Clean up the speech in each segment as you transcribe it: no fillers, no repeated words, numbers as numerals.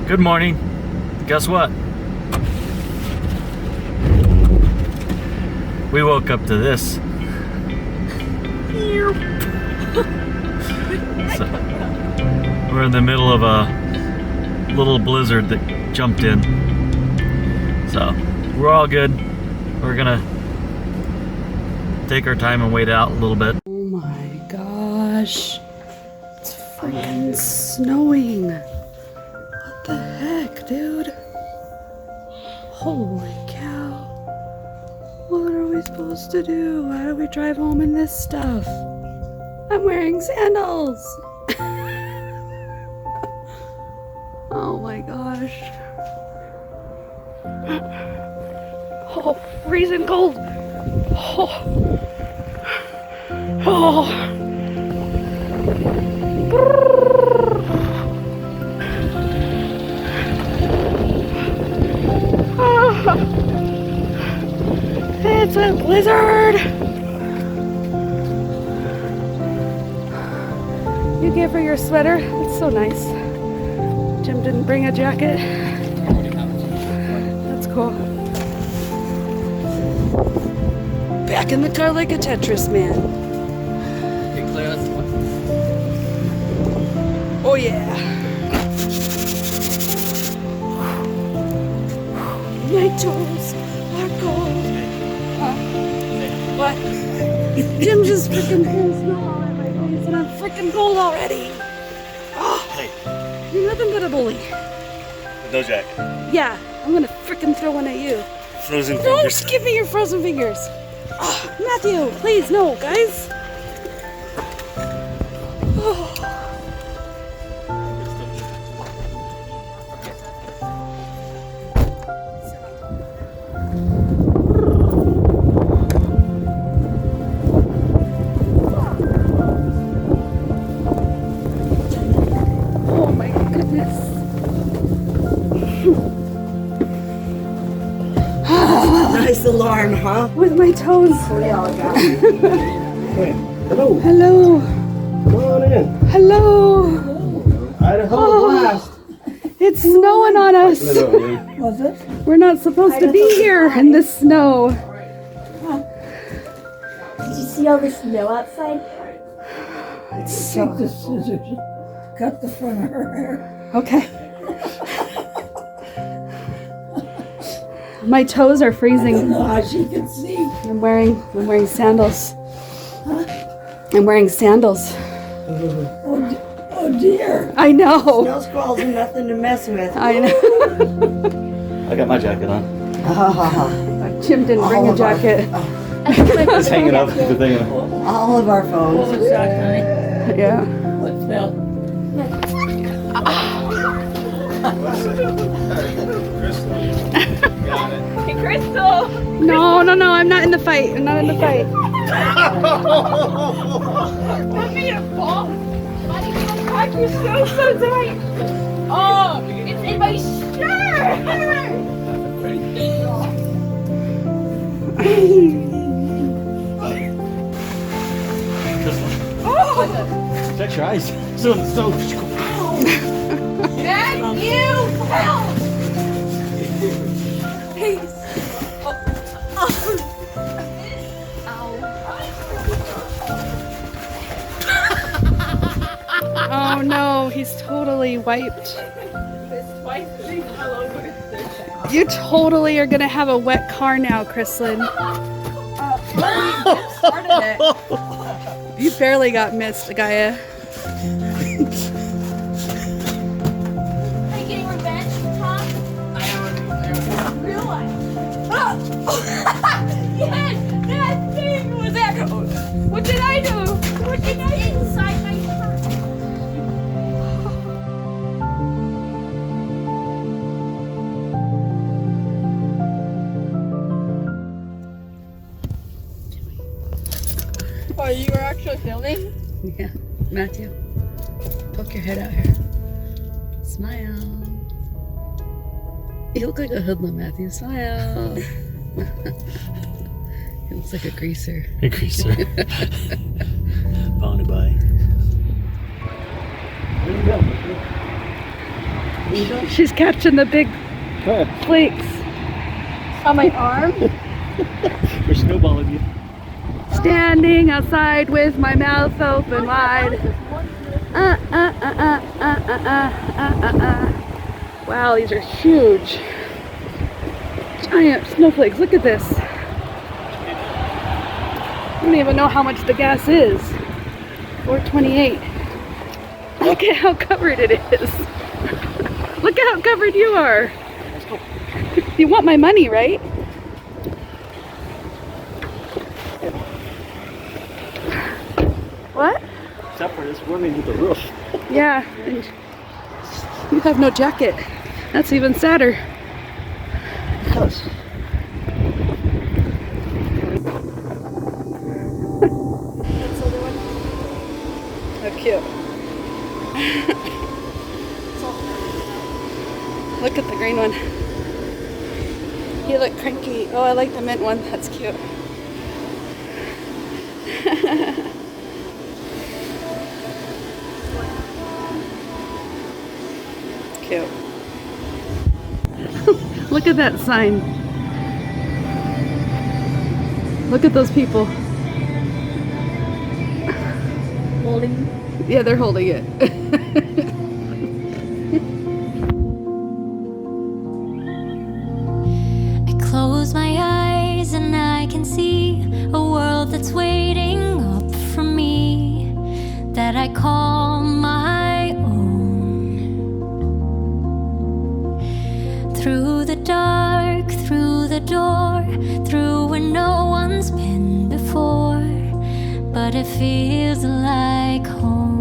Good morning. Guess what? We woke up to this. So, we're in the middle of a little blizzard that jumped in. So, we're all good. We're gonna take our time and wait out a little bit. Oh my gosh. It's freaking snowing. What the heck, dude? Holy cow. What are we supposed to do? How do we drive home in this stuff? I'm wearing sandals. Oh my gosh. Oh, freezing cold. Oh. Oh. It's a blizzard. You gave her your sweater. It's so nice. Jim didn't bring a jacket. That's cool. Back in the car like a Tetris man. Oh yeah. My toes are cold. What? Jim just freaking threw snow all in my face and I'm freaking cold already. Oh, Hey. you're nothing but a bully. No jacket. Yeah, I'm gonna freaking throw one at you. Frozen Don't fingers. give me your frozen fingers. Oh, Matthew, please, no, guys. Oh. Oh my goodness. Nice alarm, huh? With my toes. We all got it. Hello. Hello. Come on in. Hello. Idaho blast. It's snowing on us. Was it? We're not supposed to be here in the snow. Did you see all the snow outside? It's Take the scissors. Cut the front of her hair. okay. My toes are freezing. As you can see. I'm wearing sandals. I'm wearing sandals. Oh dear. I know. Snow squalls are nothing to mess with. I know. I got my jacket on. Jim didn't bring a jacket. It's hanging up. The thing. All of our phones. Yeah. Hey, Crystal! No, I'm not in the fight. I'm not in the fight. That made a ball! You're so tight! Oh, it's in my shirt! Check your eyes. So. Dad, you! Help! Please! Oh no, he's totally wiped. You totally are gonna have a wet car now, Chrislyn. You barely got missed, Gaia. Are you getting revenge, Tom? Real life. Yes! That thing was there! What did I do? What did I do? Inside my shirt. Oh, you were actually filming? Yeah, Matthew, poke your head out here. Smile. You look like a hoodlum, Matthew. Smile. He looks like a greaser. A greaser. Bound by. Where you going? She's catching the big flakes. On my arm? We're snowballing you. Standing outside with my mouth open wide. Wow, these are huge. Giant snowflakes. Look at this. I don't even know how much the gas is. 428. Look at how covered it is. Look at how covered you are. You want my money, right? What? Except for this woman with the roof. Yeah, and you have no jacket. That's even sadder. Yes. How cute. Look at the green one. You look cranky. Oh, I like the mint one. That's cute. Cute. Look at that sign. Look at those people. Holding. Yeah, they're holding it. I close my eyes and I can see a world that's waiting up for me, that I call my own. Through the dark, through the door, through where no one's been before, but it feels like home.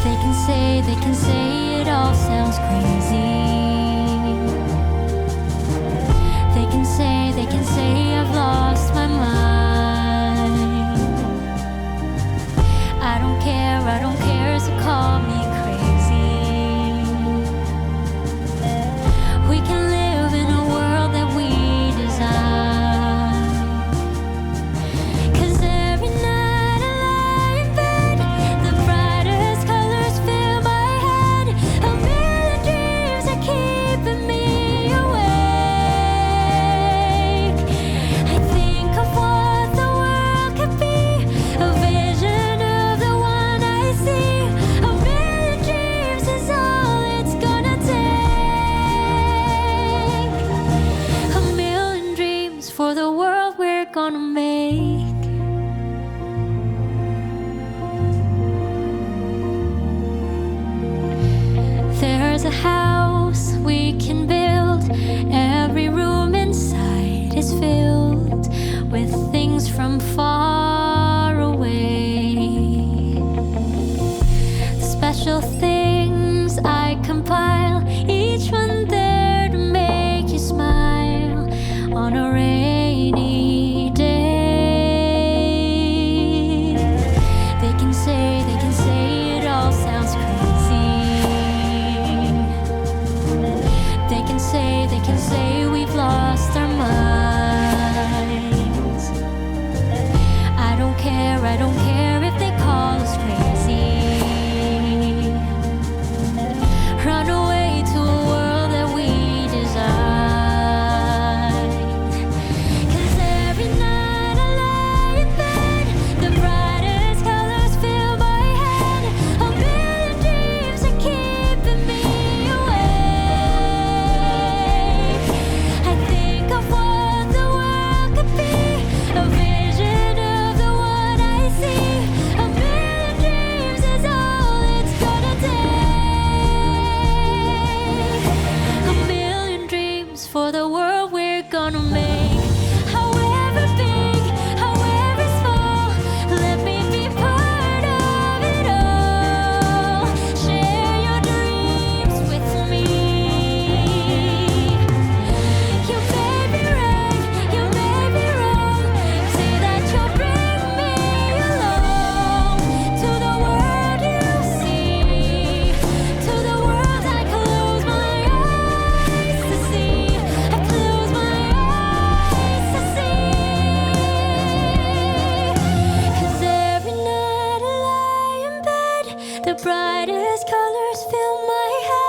They can say it all sounds crazy. They can say I've lost my mind. I don't care, so call me crazy. We can live in a world that we design. 'Cause every night I lie in bed, the brightest colors fill my head. A million dreams are keeping me awake. I think of what the world could be, a vision of the one I see. A million dreams is all it's gonna take. A million dreams for the world we're gonna make. There's a house we can build. Every room inside is filled with things from far away. Special things I compile, each one there to make you smile on a rainy day. They can say it all sounds crazy. They can say we've lost our minds. I don't care if they call us crazy. Run away. endless colors fill my head.